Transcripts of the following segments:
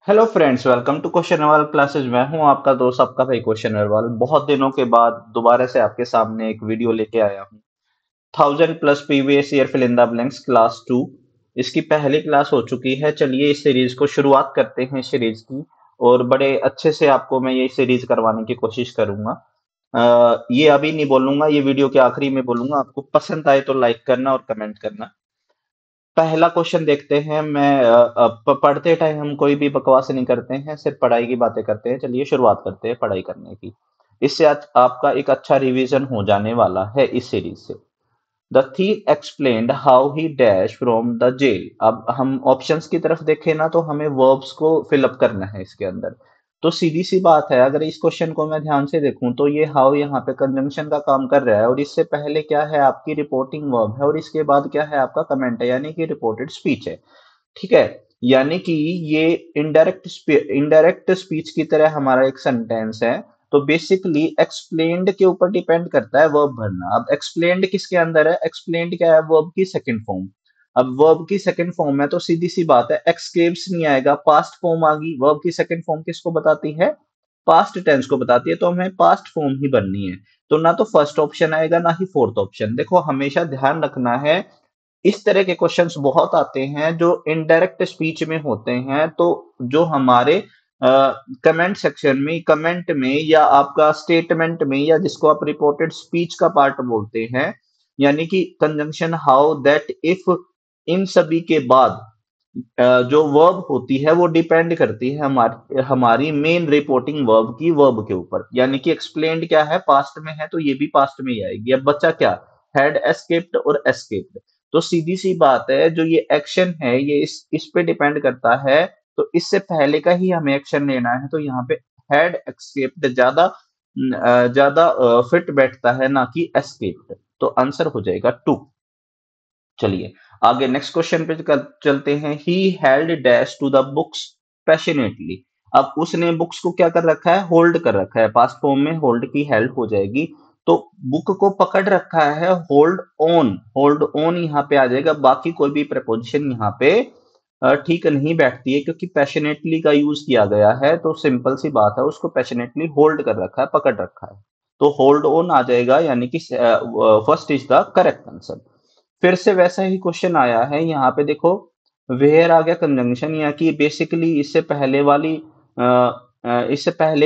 Hello friends, welcome to question naval classes. मैं हूं आपका दोस्त, आपका भाई क्वेश्चन नवल। बहुत दिनों के बाद दोबारा से आपके सामने एक वीडियो लेके आया हूं। 1000+ previous year fill in the blanks class 2। इसकी पहली क्लास हो चुकी है। चलिए इस सीरीज को शुरुआत करते हैं इस सीरीज की। और बड़े अच्छे से आपको मैं ये सीरीज करवाने की कोशिश करूंगा। ये अभी नहीं बोलूंगा, ये वीडियो के आखिरी में बोलूंगा। आपको पसंद आए तो लाइक करना और कमेंट करना। पहला क्वेश्चन देखते हैं। पढ़ते टाइम हम कोई भी बकवास नहीं करते हैं, सिर्फ पढ़ाई की बातें करते हैं। चलिए शुरुआत करते हैं पढ़ाई करने की। इससे आज आपका एक अच्छा रिवीजन हो जाने वाला है इस सीरीज से। The thief explained how he dashed from the jail। अब हम ऑप्शंस की तरफ देखें ना, तो हमें वर्ब्स को फिलअप करना है इसके अंदर। तो सीधी सी बात है, अगर इस क्वेश्चन को मैं ध्यान से देखूं तो ये हाउ यहाँ पे कंजंक्शन का काम कर रहा है, और इससे पहले क्या है आपकी रिपोर्टिंग वर्ब है, और इसके बाद क्या है आपका कमेंट है, यानी कि रिपोर्टेड स्पीच है। ठीक है। यानी कि ये इनडायरेक्ट स्पीच की तरह हमारा एक सेंटेंस है। तो बेसिकली एक्सप्लेन्ड के ऊपर डिपेंड करता है वर्ब भरना। अब एक्सप्लेन्ड किसके अंदर है? एक्सप्लेन्ड क्या है? वर्ब की सेकंड फॉर्म। अब वर्ब की सेकंड फॉर्म है तो सीधी सी बात है, एक्सकेप्स नहीं आएगा, पास्ट फॉर्म आ गई। वर्ब की सेकंड फॉर्म किसको बताती है? पास्ट टेंस को बताती है, तो हमें पास्ट फॉर्म ही बननी है। तो ना तो फर्स्ट ऑप्शन आएगा ना ही फोर्थ ऑप्शन। देखो हमेशा ध्यान रखना है, इस तरह के क्वेश्चंस बहुत आते हैं जो इनडायरेक्ट स्पीच में होते हैं। तो जो हमारे कमेंट सेक्शन में, कमेंट में, या आपका स्टेटमेंट में, या जिसको आप रिपोर्टेड स्पीच का पार्ट बोलते हैं, यानी कि कंजंक्शन हाउ, दैट, इफ, इन सभी के बाद जो वर्ब होती है वो डिपेंड करती है हमारी हमारी मेन रिपोर्टिंग वर्ब की वर्ब के ऊपर। यानी कि एक्सप्लेन्ड क्या है? पास्ट में है, तो ये भी पास्ट में ही आएगी। अब बच्चा क्या? हैड एस्केप्ड और एस्केप्ड। तो सीधी सी बात है, जो ये एक्शन है ये इस पे डिपेंड करता है। तो इससे पहले का ही हमें एक्शन लेना है। तो यहाँ पे हैड एस्केप्ड ज्यादा फिट बैठता है, ना कि एस्केप्ड। तो आंसर हो जाएगा 2। चलिए आगे नेक्स्ट क्वेश्चन पे चलते हैं। He held dash to the books passionately. अब उसने बुक्स को क्या कर रखा है? होल्ड कर रखा है। पास्ट फॉर्म में होल्ड की हेल्ड हो जाएगी। तो बुक को पकड़ रखा है, होल्ड ऑन। होल्ड ऑन यहाँ पे आ जाएगा। बाकी कोई भी प्रपोजिशन यहाँ पे ठीक नहीं बैठती है, क्योंकि पैशनेटली का यूज किया गया है। तो सिंपल सी बात है, उसको पैशनेटली होल्ड कर रखा है, पकड़ रखा है। तो होल्ड ऑन आ जाएगा, यानी कि first is the correct answer. फिर से वैसा ही क्वेश्चन आया है। यहाँ पे देखो, वेयर आ गया कंजंक्शन, या कि बेसिकली इससे पहले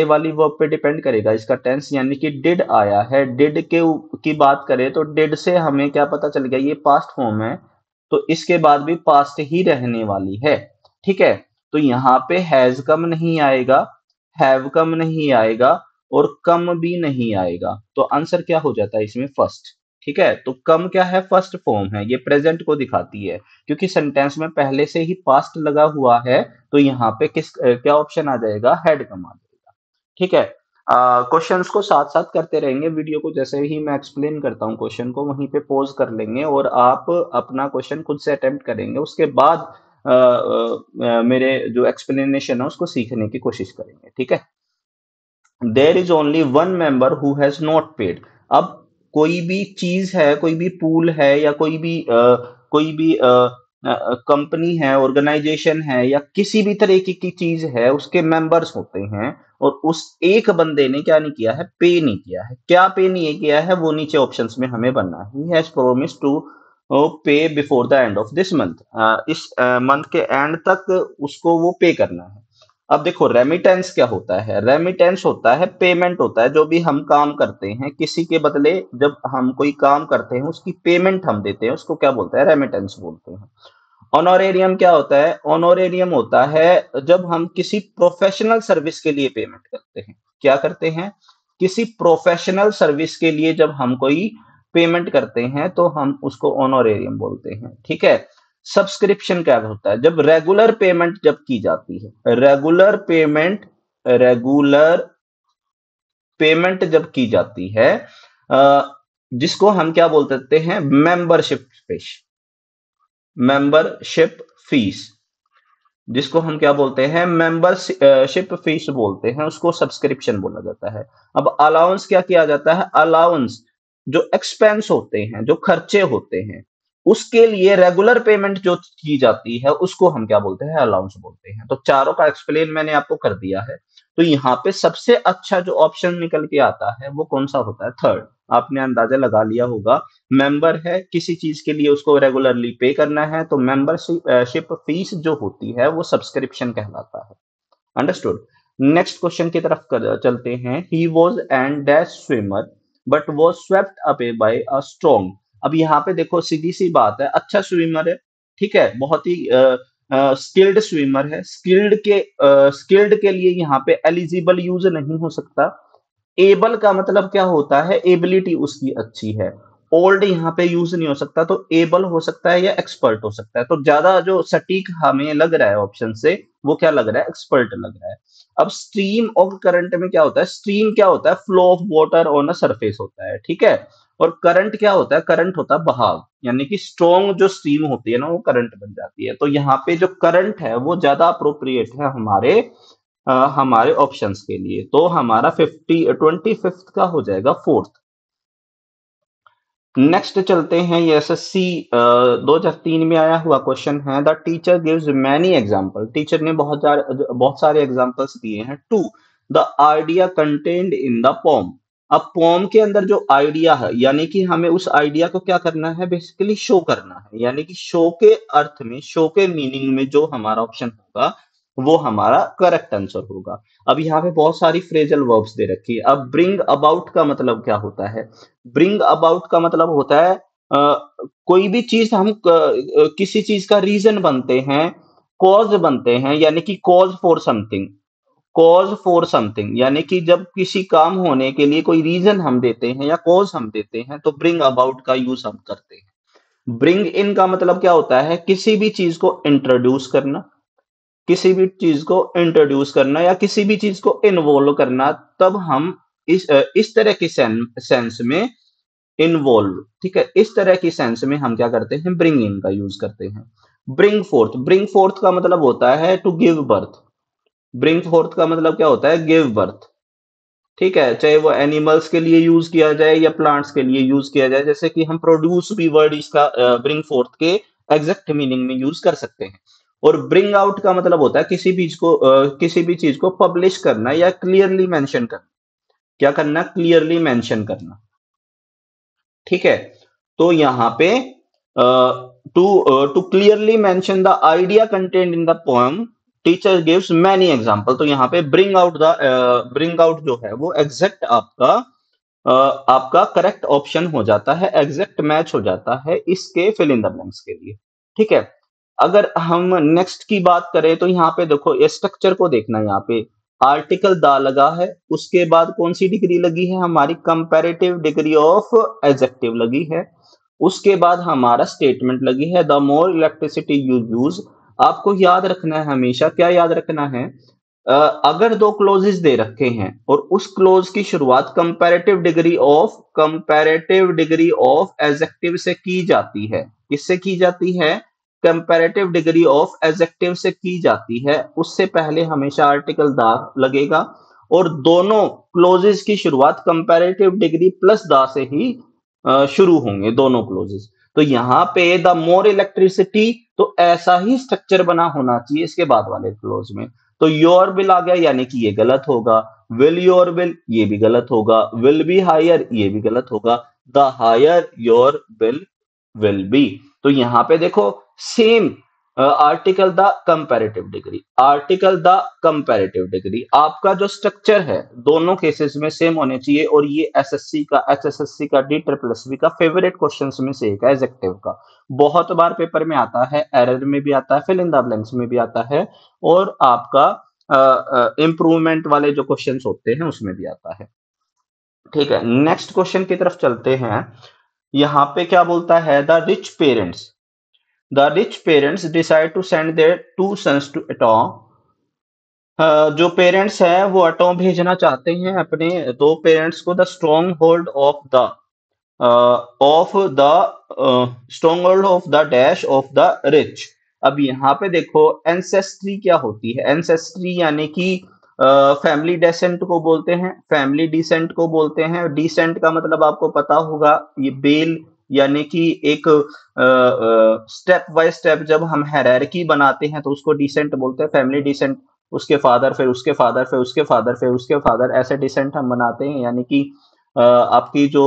वाली वर्ब पे डिपेंड करेगा इसका टेंस। यानी कि डिड आया है। डिड की बात करें तो डिड से हमें क्या पता चल गया? ये पास्ट फॉर्म है, तो इसके बाद भी पास्ट ही रहने वाली है। ठीक है। तो यहाँ पे हैज कम नहीं आएगा, हैव कम नहीं आएगा, और कम भी नहीं आएगा। तो आंसर क्या हो जाता है इसमें? फर्स्ट। ठीक है। तो कम क्या है? फर्स्ट फॉर्म है, ये प्रेजेंट को दिखाती है। क्योंकि सेंटेंस में पहले से ही पास्ट लगा हुआ है, तो यहाँ पे क्या ऑप्शन आ जाएगा? हेड कम आ जाएगा। ठीक है। क्वेश्चंस को साथ साथ करते रहेंगे। वीडियो को जैसे ही मैं एक्सप्लेन करता हूँ क्वेश्चन को, वहीं पे पॉज कर लेंगे और आप अपना क्वेश्चन खुद से अटेम्प्ट करेंगे। उसके बाद मेरे जो एक्सप्लेनेशन है उसको सीखने की कोशिश करेंगे। ठीक है। There is only one member who has not paid. अब कोई भी चीज है, कोई भी पूल है, या कोई भी कंपनी है, ऑर्गेनाइजेशन है, या किसी भी तरीके की चीज है, उसके मेंबर्स होते हैं। और उस एक बंदे ने क्या नहीं किया है? पे नहीं किया है। क्या पे नहीं किया है? वो नीचे ऑप्शंस में हमें बनना है। ही हैज प्रोमिस टू पे before the end of this month. इस मंथ के एंड तक उसको वो पे करना है। अब देखो रेमिटेंस क्या होता है? रेमिटेंस होता है, पेमेंट होता है। जो भी हम काम करते हैं किसी के बदले, जब हम कोई काम करते हैं उसकी पेमेंट हम देते हैं, उसको क्या बोलते हैं? रेमिटेंस बोलते हैं। ऑनोरेरियम क्या होता है? ऑनोरेरियम होता है जब हम किसी प्रोफेशनल सर्विस के लिए पेमेंट करते हैं। क्या करते हैं? किसी प्रोफेशनल सर्विस के लिए जब हम कोई पेमेंट करते हैं तो हम उसको ऑनोरेरियम बोलते हैं। ठीक है। सब्सक्रिप्शन क्या होता है? जब रेगुलर पेमेंट जब की जाती है, रेगुलर पेमेंट जब की जाती है, जिसको हम क्या बोल सकते हैं? Membership fees. जिसको हम क्या बोलते हैं? मेंबरशिप फीस बोलते हैं, उसको सब्सक्रिप्शन बोला जाता है। अब अलाउंस क्या किया जाता है? अलाउंस जो एक्सपेंस होते हैं, जो खर्चे होते हैं, उसके लिए रेगुलर पेमेंट जो की जाती है उसको हम क्या बोलते हैं, अलाउंस बोलते हैं। तो चारों का एक्सप्लेन मैंने आपको कर दिया है। तो यहाँ पे सबसे अच्छा जो ऑप्शन निकल के आता है वो कौन सा होता है, थर्ड। आपने अंदाजा लगा लिया होगा, मेंबर है, किसी चीज के लिए उसको रेगुलरली पे करना है, तो मेंबरशिप फीस जो होती है वो सब्सक्रिप्शन कहलाता है। अंडरस्टूड। नेक्स्ट क्वेश्चन की तरफ चलते हैं। He was and dash swimmer but was swept away by a strong. अब यहाँ पे देखो सीधी सी बात है, अच्छा स्विमर है, ठीक है, बहुत ही स्किल्ड स्विमर है। स्किल्ड के लिए यहाँ पे एलिजिबल यूज नहीं हो सकता। एबल का मतलब क्या होता है, एबिलिटी उसकी अच्छी है। ओल्ड यहाँ पे यूज नहीं हो सकता, तो एबल हो सकता है या एक्सपर्ट हो सकता है। तो ज्यादा जो सटीक हमें लग रहा है ऑप्शन से, वो क्या लग रहा है, एक्सपर्ट लग रहा है। अब स्ट्रीम और करंट में क्या होता है, स्ट्रीम क्या होता है, flow of water on a surface होता है, ठीक है। और करंट क्या होता है, करंट होता है बहाव, यानी कि स्ट्रॉन्ग जो स्ट्रीम होती है ना वो करंट बन जाती है। तो यहाँ पे जो करंट है वो ज्यादा अप्रोप्रिएट है हमारे ऑप्शंस के लिए। तो हमारा 25 का हो जाएगा फोर्थ। नेक्स्ट चलते हैं, ये एसएससी 2003 में आया हुआ क्वेश्चन है। The teacher gives many example, teacher ने बहुत सारे एग्जांपल्स दिए हैं to the idea contained in the poem. अब पोम के अंदर जो आइडिया है, यानी कि हमें उस आइडिया को क्या करना है, बेसिकली शो करना है, यानी कि शो के अर्थ में, शो के मीनिंग में जो हमारा ऑप्शन होगा वो हमारा करेक्ट आंसर होगा। अब यहाँ पे बहुत सारी फ्रेजल वर्ब्स दे रखी है। अब ब्रिंग अबाउट का मतलब क्या होता है, ब्रिंग अबाउट का मतलब होता है कोई भी चीज हम किसी चीज का रीजन बनते हैं, कॉज बनते हैं, यानी कि cause for something, cause for something, यानी कि जब किसी काम होने के लिए कोई रीजन हम देते हैं या कॉज हम देते हैं तो ब्रिंग अबाउट का यूज हम करते हैं। ब्रिंग इन का मतलब क्या होता है, किसी भी चीज को इंट्रोड्यूस करना, किसी भी चीज को इंट्रोड्यूस करना या किसी भी चीज को इन्वॉल्व करना। तब हम इस तरह की सेंस में इन्वॉल्व, ठीक है, इस तरह की सेंस में हम क्या करते हैं, ब्रिंग इन का यूज करते हैं। ब्रिंग फोर्थ का मतलब होता है to give birth. Bring forth का मतलब क्या होता है, गिव बर्थ, ठीक है, चाहे वो एनिमल्स के लिए यूज किया जाए या प्लांट्स के लिए यूज किया जाए। जैसे कि हम प्रोड्यूस भी वर्ड इसका ब्रिंग फोर्थ के एग्जैक्ट मीनिंग में यूज कर सकते हैं। और ब्रिंग आउट का मतलब होता है किसी भी चीज को पब्लिश करना या क्लियरली मेंशन करना। क्या करना, क्लियरली मेंशन करना, ठीक है। तो यहाँ पे to clearly mention the idea content in the poem, teacher gives many example. तो यहाँ पे ब्रिंग आउट जो है वो एग्जैक्ट आपका करेक्ट ऑप्शन हो जाता है, एग्जैक्ट मैच हो जाता है इसके फिल इन द ब्लैंक्स के लिए, ठीक है। अगर हम नेक्स्ट की बात करें तो यहाँ पे देखो, ये स्ट्रक्चर को देखना, यहाँ पे आर्टिकल दा लगा है, उसके बाद कौन सी डिग्री लगी है, हमारी कंपैरेटिव डिग्री ऑफ एडजेक्टिव लगी है। उसके बाद हमारा स्टेटमेंट लगी है, the more electricity you use. आपको याद रखना है, हमेशा क्या याद रखना है, अगर दो क्लोजेस दे रखे हैं और उस क्लोज की शुरुआत कंपैरेटिव डिग्री ऑफ एडजेक्टिव से की जाती है, किससे की जाती है, कंपैरेटिव डिग्री ऑफ एडजेक्टिव से की जाती है, उससे पहले हमेशा आर्टिकल दा लगेगा। और दोनों क्लोजेस की शुरुआत कंपैरेटिव डिग्री प्लस दा से ही शुरू होंगे, दोनों क्लोजेस। तो यहाँ पे द मोर इलेक्ट्रिसिटी, तो ऐसा ही स्ट्रक्चर बना होना चाहिए इसके बाद वाले क्लोज में। तो योर बिल आ गया, यानी कि ये गलत होगा। विल योर बिल, ये भी गलत होगा। विल बी हायर, ये भी गलत होगा। The higher your bill will be. तो यहां पे देखो, same article the comparative degree आपका जो स्ट्रक्चर है दोनों केसेस में सेम होने चाहिए। और ये एसएससी का, एचएसएससी का, डी ट्रिपल एस बी का फेवरेट क्वेश्चंस में से एक है, एडजेक्टिव का। बहुत बार पेपर में आता है, एरर में भी आता है, फिल इन द ब्लैंक्स में भी आता है, और आपका इम्प्रूवमेंट वाले जो क्वेश्चंस होते हैं उसमें भी आता है, ठीक है। नेक्स्ट क्वेश्चन की तरफ चलते हैं। यहाँ पे क्या बोलता है, the rich parents decide to send their two sons to Eton. जो पेरेंट्स हैं वो एटॉम भेजना चाहते हैं अपने दो पेरेंट्स को, the strong hold of the dash of the rich. अब यहाँ पे देखो, एंसेस्ट्री क्या होती है, एंसेस्ट्री यानी कि फैमिली डेसेंट को बोलते हैं, फैमिली डिसेंट को बोलते हैं। डिसेंट का मतलब आपको पता होगा, ये बेल यानी कि एक स्टेप बाय स्टेप जब हम हायरार्की बनाते हैं तो उसको डिसेंट बोलते हैं, फैमिली डिसेंट, उसके फादर, फिर उसके फादर, फिर उसके फादर, फिर उसके फादर, ऐसे डिसेंट हम बनाते हैं। यानी कि आपकी जो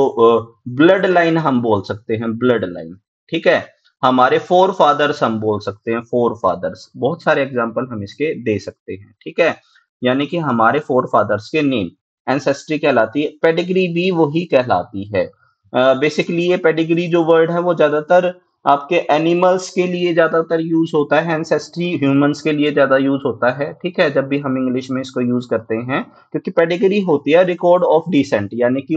ब्लड लाइन हम बोल सकते हैं, ब्लड लाइन, ठीक है। हमारे फोर फादर्स हम बोल सकते हैं, फोर फादर्स, बहुत सारे एग्जांपल हम इसके दे सकते हैं, ठीक है। यानी कि हमारे फोर फादर्स के नेम एंसेस्ट्री कहलाती है, पेडिग्री भी वही कहलाती है। बेसिकली ये पेडिग्री जो वर्ड है वो ज्यादातर आपके एनिमल्स के लिए ज्यादातर यूज होता है, एंसेस्ट्री ह्यूमंस के लिए ज्यादा यूज होता है, ठीक है, जब भी हम इंग्लिश में इसको यूज करते हैं। क्योंकि पेडिग्री होती है रिकॉर्ड ऑफ डिसेंट, यानी कि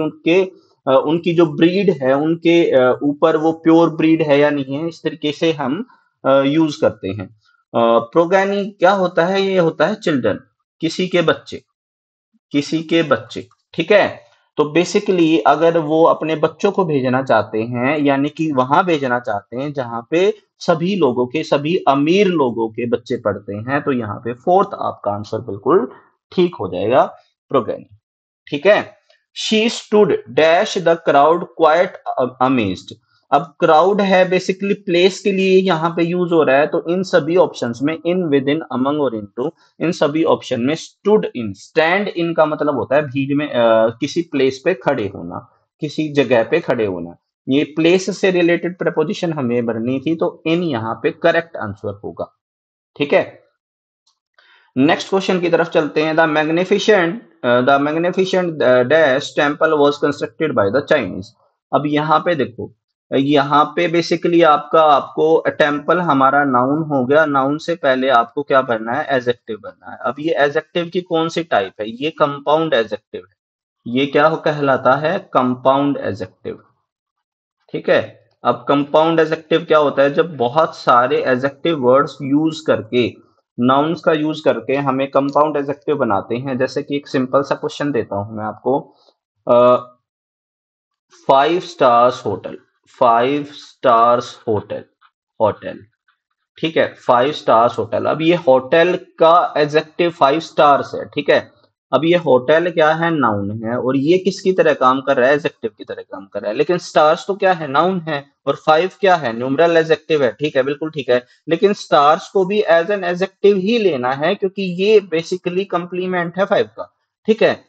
उनकी जो ब्रीड है, उनके ऊपर वो प्योर ब्रीड है या नहीं है, इस तरीके से हम यूज करते हैं। प्रोगैनी क्या होता है? ये होता है चिल्ड्रन, किसी के बच्चे, किसी के बच्चे, ठीक है। तो बेसिकली अगर वो अपने बच्चों को भेजना चाहते हैं, यानी कि वहां भेजना चाहते हैं जहां पे सभी लोगों के, सभी अमीर लोगों के बच्चे पढ़ते हैं, तो यहाँ पे फोर्थ आपका आंसर बिल्कुल ठीक हो जाएगा, प्रोगैनी, ठीक है। She stood dash the crowd quite amazed. अब क्राउड है बेसिकली प्लेस के लिए यहाँ पे यूज हो रहा है, तो इन सभी ऑप्शंस में, इन, विद इन, अमंग और इनटू, इन सभी ऑप्शन में स्टूड इन, स्टैंड इन का मतलब होता है भीड़ में किसी प्लेस पे खड़े होना, किसी जगह पे खड़े होना। ये प्लेस से रिलेटेड प्रपोजिशन हमें भरनी थी, तो इन यहाँ पे करेक्ट आंसर होगा, ठीक है। नेक्स्ट क्वेश्चन की तरफ चलते हैं। The magnificent dash temple was constructed by the Chinese. अब यहाँ पे देखो, यहाँ पे बेसिकली आपको टेम्पल हमारा नाउन हो गया, नाउन से पहले आपको क्या भरना है? एडजेक्टिव भरना है। अब ये एडजेक्टिव की कौन सी टाइप है? ये कंपाउंड एडजेक्टिव है। ये क्या कहलाता है? कंपाउंड एडजेक्टिव, ठीक है। अब कंपाउंड एडजेक्टिव क्या होता है? जब बहुत सारे एडजेक्टिव वर्ड्स यूज करके, नाउन्स का यूज करके हमें कंपाउंड एडजेक्टिव बनाते हैं। जैसे कि एक सिंपल सा क्वेश्चन देता हूं मैं आपको, 5 stars hotel, 5 stars hotel, hotel, ठीक है, 5 स्टार्स होटल। अब ये होटल का एडजेक्टिव 5 स्टार्स है, ठीक है। अब ये होटल क्या है? नाउन है, और ये किसकी तरह काम कर रहा है? एडजेक्टिव की तरह काम कर रहा है। लेकिन स्टार्स तो क्या है? नाउन है, और 5 क्या है? न्यूमरल एडजेक्टिव है, ठीक है, बिल्कुल ठीक है। लेकिन स्टार्स को भी एज एन एडजेक्टिव ही लेना है, क्योंकि ये बेसिकली कंप्लीमेंट है 5 का, ठीक है।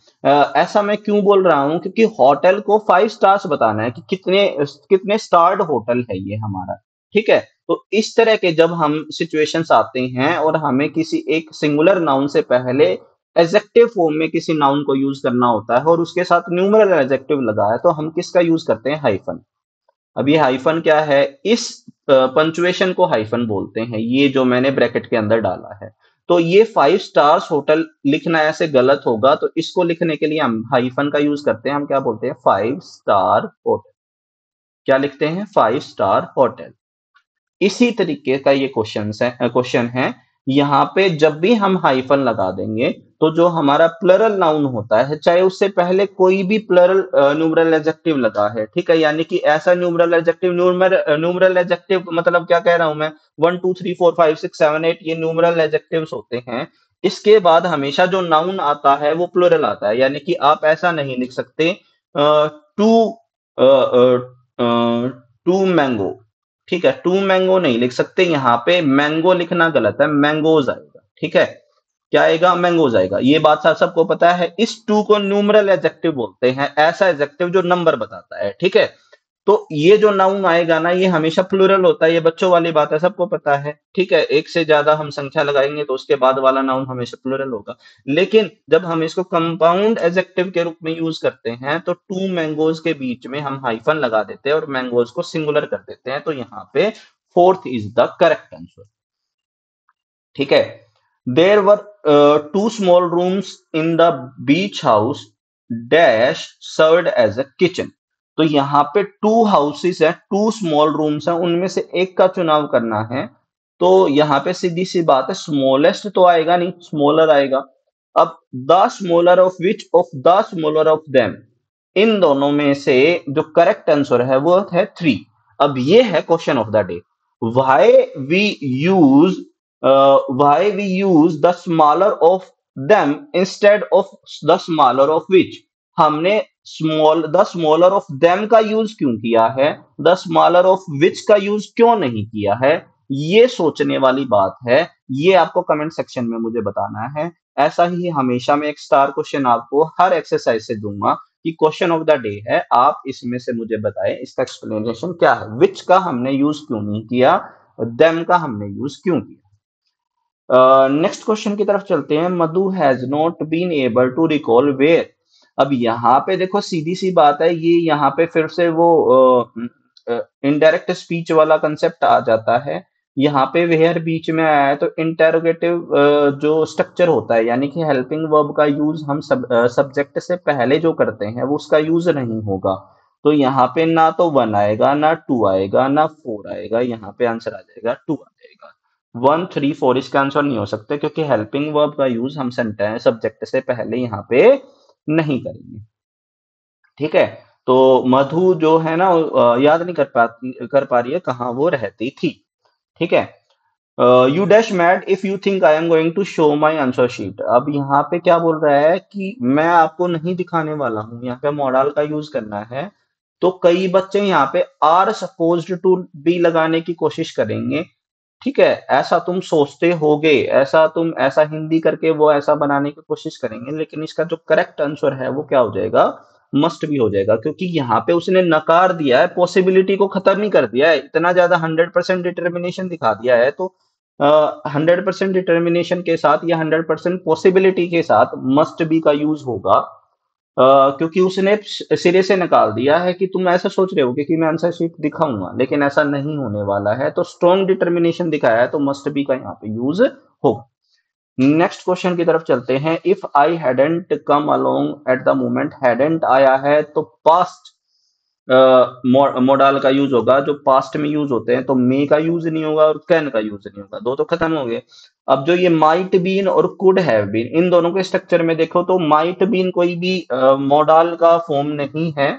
ऐसा मैं क्यों बोल रहा हूं? क्योंकि होटल को 5 स्टार्स बताना है कि कितने कितने स्टार्ड होटल है ये हमारा, ठीक है। तो इस तरह के जब हम सिचुएशंस आते हैं और हमें किसी एक सिंगुलर नाउन से पहले एडजेक्टिव फॉर्म में किसी नाउन को यूज करना होता है और उसके साथ न्यूमरल एडजेक्टिव लगा है, तो हम किसका यूज करते हैं? हाइफन। अब ये हाइफन क्या है? इस पंचुएशन को हाइफन बोलते हैं, ये जो मैंने ब्रैकेट के अंदर डाला है। तो ये 5 स्टार्स होटल लिखना ऐसे गलत होगा, तो इसको लिखने के लिए हम हाइफन का यूज करते हैं। हम क्या बोलते हैं? 5 स्टार होटल। क्या लिखते हैं? 5 स्टार होटल। इसी तरीके का ये क्वेश्चन है। यहाँ पे जब भी हम हाइफन लगा देंगे, तो जो हमारा प्लरल नाउन होता है, चाहे उससे पहले कोई भी प्लरल न्यूमरल एडजेक्टिव लगा है, ठीक है, यानी कि ऐसा न्यूमरल एडजेक्टिव, न्यूमरल एडजेक्टिव मतलब क्या कह रहा हूं मैं? 1 2 3 4 5 6 7 8, ये न्यूमरल एडजेक्टिव्स होते हैं। इसके बाद हमेशा जो नाउन आता है वो प्लुरल आता है, यानी कि आप ऐसा नहीं लिख सकते टू टू मैंगो, ठीक है, टू मैंगो नहीं लिख सकते, यहाँ पे मैंगो लिखना गलत है, मैंगोज आएगा, ठीक है। क्या आएगा? मैंगोज आएगा। ये बात सबको पता है। इस टू को न्यूमरल एडजेक्टिव बोलते हैं, ऐसा एडजेक्टिव जो नंबर बताता है, ठीक है। तो ये जो नाउन आएगा ना, ये हमेशा प्लूरल होता है, ये बच्चों वाली बात है, सबको पता है, ठीक है। एक से ज्यादा हम संख्या लगाएंगे तो उसके बाद वाला नाउन हमेशा प्लूरल होगा। लेकिन जब हम इसको कंपाउंड एडजेक्टिव के रूप में यूज करते हैं, तो टू मैंगोज के बीच में हम हाइफन लगा देते हैं और मैंगोज को सिंगुलर कर देते हैं, तो यहाँ पे fourth is the correct answer, ठीक है। There were 2 small rooms in the beach house dash served as a kitchen. तो यहाँ पे 2 हाउसेस है, 2 स्मॉल रूम्स है, उनमें से एक का चुनाव करना है। तो यहाँ पे सीधी सी बात है, स्मॉलेस्ट तो आएगा नहीं, स्मॉलर आएगा। अब the smaller of which of the smaller of them, इन दोनों में से जो करेक्ट आंसर है वो है 3। अब ये है question of the day. why we use why we use the smaller of them instead of the smaller of which। हमने द स्मॉलर ऑफ देम का यूज क्यों किया है, द स्मॉलर ऑफ विच का यूज क्यों नहीं किया है, ये सोचने वाली बात है। ये आपको कमेंट सेक्शन में मुझे बताना है। ऐसा ही हमेशा मैं एक स्टार क्वेश्चन आपको हर एक्सरसाइज से दूंगा कि क्वेश्चन ऑफ द डे है, आप इसमें से मुझे बताएं इसका एक्सप्लेनेशन क्या है। विच का हमने यूज क्यों नहीं किया, देम का हमने यूज क्यों किया। नेक्स्ट क्वेश्चन की तरफ चलते हैं। Madhu has not been able to recall where. अब यहाँ पे देखो सीधी सी बात है, ये यहाँ पे फिर से वो इनडायरेक्ट स्पीच वाला कंसेप्ट आ जाता है। यहाँ पे वेयर बीच में आया है तो इंटेरोगेटिव जो स्ट्रक्चर होता है, यानी कि हेल्पिंग वर्ब का यूज हम सब्जेक्ट से पहले जो करते हैं वो उसका यूज नहीं होगा। तो यहाँ पे ना तो वन आएगा, ना टू आएगा, ना फोर आएगा, यहाँ पे आंसर आ जाएगा टू आ जाएगा। वन थ्री फोर इसका आंसर नहीं हो सकते, क्योंकि हेल्पिंग वर्ब का यूज हम सेंटेंस सब्जेक्ट से पहले यहाँ पे नहीं करेंगे। ठीक है, तो मधु जो है ना याद नहीं कर पा रही है कहाँ वो रहती थी। ठीक है, you dash mad if you think I am going to show my answer sheet. अब यहाँ पे क्या बोल रहा है कि मैं आपको नहीं दिखाने वाला हूं, यहाँ पे मॉडल का यूज करना है। तो कई बच्चे यहाँ पे आर सपोज्ड टू बी लगाने की कोशिश करेंगे। ठीक है, ऐसा तुम सोचते होगे, ऐसा तुम ऐसा हिंदी करके वो ऐसा बनाने की कोशिश करेंगे, लेकिन इसका जो करेक्ट आंसर है वो क्या हो जाएगा, मस्ट भी हो जाएगा। क्योंकि यहाँ पे उसने नकार दिया है, पॉसिबिलिटी को खत्म नहीं कर दिया है, इतना ज्यादा 100% डिटर्मिनेशन दिखा दिया है। तो 100% डिटर्मिनेशन के साथ या 100% पॉसिबिलिटी के साथ मस्ट बी का यूज होगा। क्योंकि उसने सिरे से निकाल दिया है कि तुम ऐसा सोच रहे हो कि मैं आंसर शीट दिखाऊंगा, लेकिन ऐसा नहीं होने वाला है। तो स्ट्रॉन्ग डिटर्मिनेशन दिखाया है, तो मस्ट बी का यहाँ पे यूज होगा। नेक्स्ट क्वेश्चन की तरफ चलते हैं। If I hadn't come along at the moment, hadn't आया है तो पास्ट मोडाल का यूज होगा। जो पास्ट में यूज होते हैं तो मे का यूज नहीं होगा और कैन का यूज नहीं होगा, दो तो खत्म हो गए। अब जो ये माइट बीन और कुड हैव बीन, इन दोनों के स्ट्रक्चर में देखो तो माइट बीन कोई भी मोडाल का फॉर्म नहीं है।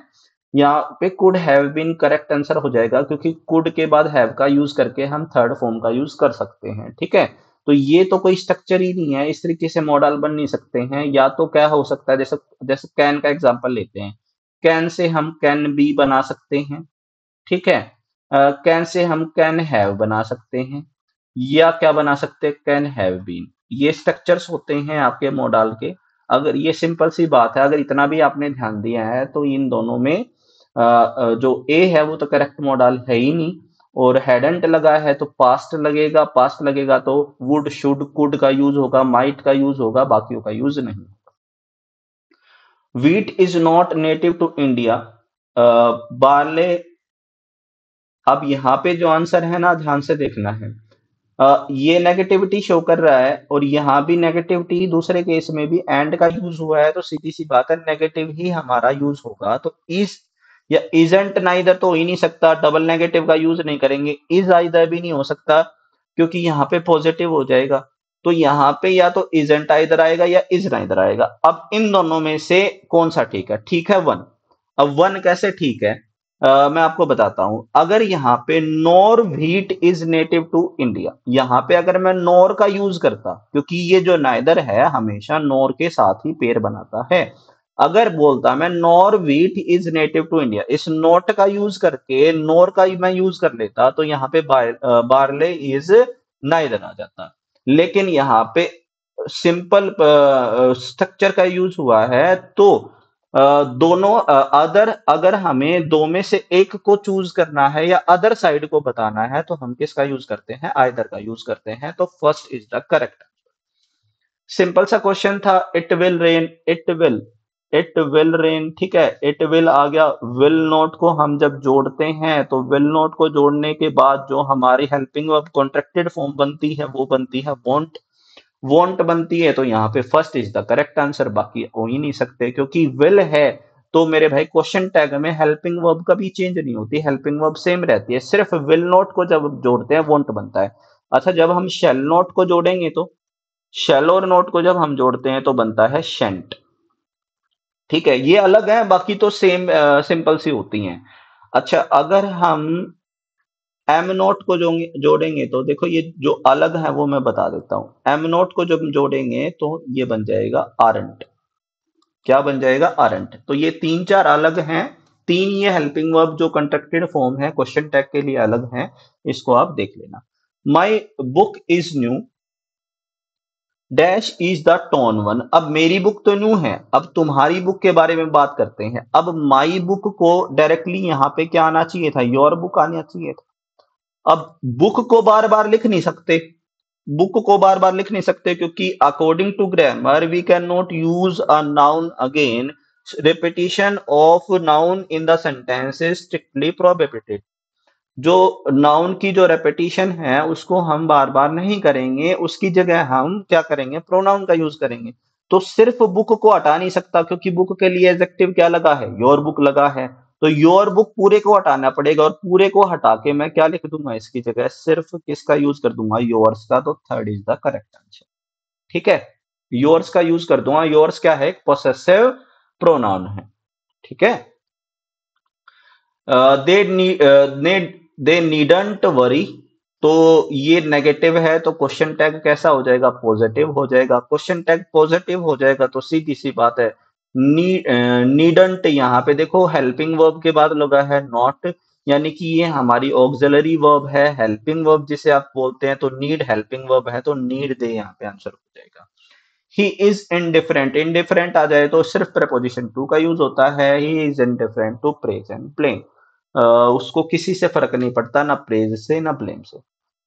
यहाँ पे could have been correct answer हो जाएगा, क्योंकि कुड के बाद हैव का यूज करके हम थर्ड फॉर्म का यूज कर सकते हैं। ठीक है, तो ये तो कोई स्ट्रक्चर ही नहीं है, इस तरीके से मॉडल बन नहीं सकते हैं। या तो क्या हो सकता है, जैसे जैसे कैन का एग्जांपल लेते हैं, कैन से हम कैन बी बना सकते हैं। ठीक है, कैन से हम कैन हैव बना सकते हैं, या क्या बना सकते हैं, कैन हैव बीन। ये स्ट्रक्चर्स होते हैं आपके मॉडल के। अगर ये सिंपल सी बात है, अगर इतना भी आपने ध्यान दिया है तो इन दोनों में जो ए है वो तो करेक्ट मॉडल है ही नहीं। और हैडेंट लगा है तो पास्ट लगेगा, पास्ट लगेगा तो वुड शुड कुड का यूज होगा, माइट का यूज होगा, बाकियों का यूज नहीं। Wheat is not native to India, barley. अब यहाँ पे जो आंसर है ना, ध्यान से देखना है। ये नेगेटिविटी शो कर रहा है और यहाँ भी नेगेटिविटी, दूसरे केस में भी एंड का यूज हुआ है, तो सीधी सी बात है नेगेटिव ही हमारा यूज होगा। तो इज या इजंट नाइदर तो हो ही नहीं सकता, डबल नेगेटिव का यूज नहीं करेंगे। इज आइदर भी नहीं हो सकता, क्योंकि यहाँ पे पॉजिटिव हो जाएगा। तो यहाँ पे या तो इजंट आइदर आएगा या इज नाइदर आएगा। अब इन दोनों में से कौन सा ठीक है, ठीक है वन। अब वन कैसे ठीक है, मैं आपको बताता हूं। अगर यहाँ पे nor wheat is native to India, यहाँ पे अगर मैं नॉर का यूज करता, क्योंकि ये जो नाइदर है हमेशा नॉर के साथ ही पेयर बनाता है। अगर बोलता मैं nor wheat is native to India, इस नॉट का यूज करके नॉर का मैं यूज कर लेता, तो यहाँ पे बार्ले इज नाइदर आ जाता। लेकिन यहाँ पे सिंपल स्ट्रक्चर का यूज हुआ है, तो दोनों अदर, अगर हमें दो में से एक को चूज करना है या अदर साइड को बताना है, तो हम किसका यूज करते हैं, आइदर का यूज करते हैं। तो first is the correct. Simple सा क्वेश्चन था। It will rain, it will rain. ठीक है, इट विल आ गया। विल नोट को हम जब जोड़ते हैं तो विल नोट को जोड़ने के बाद जो हमारी हेल्पिंग वर्ब कॉन्ट्रैक्टेड फॉर्म बनती है वो बनती है वॉन्ट। वॉन्ट बनती है, तो यहाँ पे first is the correct answer, बाकी हो ही नहीं सकते। क्योंकि विल है तो मेरे भाई क्वेश्चन टैग में हेल्पिंग वर्ब कभी चेंज नहीं होती, हेल्पिंग वर्ब सेम रहती है। सिर्फ विल नोट को जब जोड़ते हैं वॉन्ट बनता है। अच्छा, जब हम शेल नोट को जोड़ेंगे तो शेल और नोट को जब हम जोड़ते हैं तो बनता है शेंट। ठीक है, ये अलग है, बाकी तो सेम सिंपल सी होती हैं। अच्छा, अगर हम एम नोट को जोड़ेंगे तो देखो, ये जो अलग है वो मैं बता देता हूं। एम नोट को जब जोड़ेंगे तो ये बन जाएगा आरंट। क्या बन जाएगा? आरंट। तो ये 3-4 अलग हैं, 3 ये हेल्पिंग वर्ब जो कंस्ट्रक्टेड फॉर्म है क्वेश्चन टैग के लिए अलग हैं, इसको आप देख लेना। My book is new dash is the tone one. अब मेरी बुक तो न्यू है, अब तुम्हारी बुक के बारे में बात करते हैं। अब माई बुक को डायरेक्टली यहां पे क्या आना चाहिए था? योर बुक आना चाहिए था। अब बुक को बार बार लिख नहीं सकते, बुक को बार बार लिख नहीं सकते, क्योंकि according to grammar we can not use a noun again. Repetition of noun in the sentence is strictly prohibited. जो नाउन की जो रेपिटेशन है उसको हम बार बार नहीं करेंगे, उसकी जगह हम क्या करेंगे? प्रोनाउन का यूज करेंगे। तो सिर्फ बुक को हटा नहीं सकता, क्योंकि बुक के लिए एडजेक्टिव क्या लगा है? योर बुक लगा है। तो योर बुक पूरे को हटाना पड़ेगा, और पूरे को हटा के मैं क्या लिख दूंगा इसकी जगह? सिर्फ किसका यूज कर दूंगा? योर्स का। तो third is the correct answer. ठीक है, योर्स का यूज कर दूंगा। योर्स क्या है? पोसेसिव प्रोनाउन है। ठीक है। दे दे नीडंट वरी। तो ये नेगेटिव है, तो क्वेश्चन टैग कैसा हो जाएगा? पॉजिटिव हो जाएगा। क्वेश्चन टैग पॉजिटिव हो जाएगा तो सीधी सी बात है, नीडंट यहाँ पे देखो हेल्पिंग वर्ब के बाद लगा है नॉट, यानी कि ये हमारी ऑक्सिलरी वर्ब है। हेल्पिंग वर्ब जिसे आप बोलते हैं, तो नीड हेल्पिंग वर्ब है, तो नीड दे यहाँ पे आंसर हो जाएगा। He is indifferent. इनडिफरेंट आ जाए तो सिर्फ preposition टू का यूज होता है। He is indifferent to praise and blame. उसको किसी से फर्क नहीं पड़ता, ना प्रेज से ना ब्लेम से।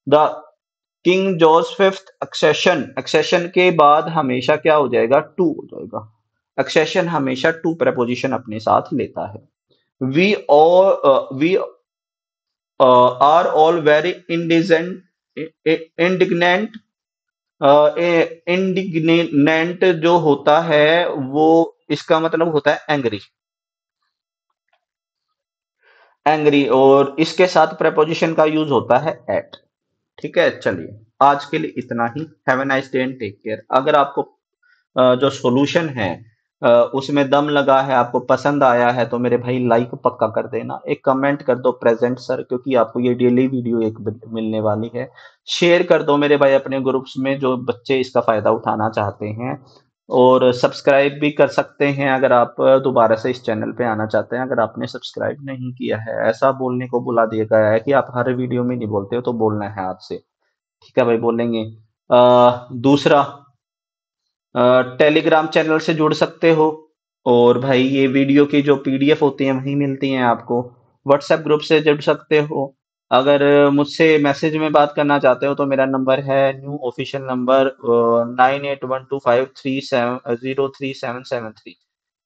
The king George fifth accession. Accession के बाद हमेशा क्या हो जाएगा? टू हो जाएगा। एक्सेशन हमेशा टू preposition अपने साथ लेता है। We are all very indignant. Indignant जो होता है वो इसका मतलब होता है एंग्री। एंग्री, और इसके साथ preposition का यूज होता है एट। ठीक है, चलिए आज के लिए इतना ही। Have a nice day and take care. अगर आपको जो सॉल्यूशन है उसमें दम लगा है, आपको पसंद आया है, तो मेरे भाई लाइक पक्का कर देना, एक कमेंट कर दो प्रेजेंट सर, क्योंकि आपको ये डेली वीडियो एक मिलने वाली है। शेयर कर दो मेरे भाई अपने ग्रुप्स में, जो बच्चे इसका फायदा उठाना चाहते हैं। और सब्सक्राइब भी कर सकते हैं अगर आप दोबारा से इस चैनल पे आना चाहते हैं, अगर आपने सब्सक्राइब नहीं किया है। ऐसा बोलने को बुला दिया गया है कि आप हर वीडियो में नहीं बोलते हो, तो बोलना है आज से। ठीक है भाई, बोलेंगे। दूसरा, टेलीग्राम चैनल से जुड़ सकते हो, और भाई ये वीडियो की जो पीडीएफ होती है वही मिलती हैं आपको। व्हाट्सएप ग्रुप से जुड़ सकते हो। अगर मुझसे मैसेज में बात करना चाहते हो तो मेरा नंबर है न्यू ऑफिशियल नंबर 981253703773।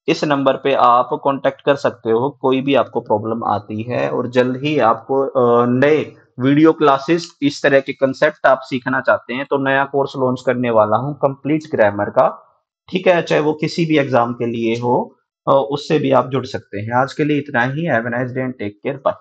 इस नंबर पे आप कांटेक्ट कर सकते हो, कोई भी आपको प्रॉब्लम आती है, और जल्द ही आपको नए वीडियो क्लासेस, इस तरह के कंसेप्ट आप सीखना चाहते हैं तो नया कोर्स लॉन्च करने वाला हूं कंप्लीट ग्रामर का। ठीक है, चाहे वो किसी भी एग्जाम के लिए हो, उससे भी आप जुड़ सकते हैं। आज के लिए इतना ही। Have a nice day and take care, bye.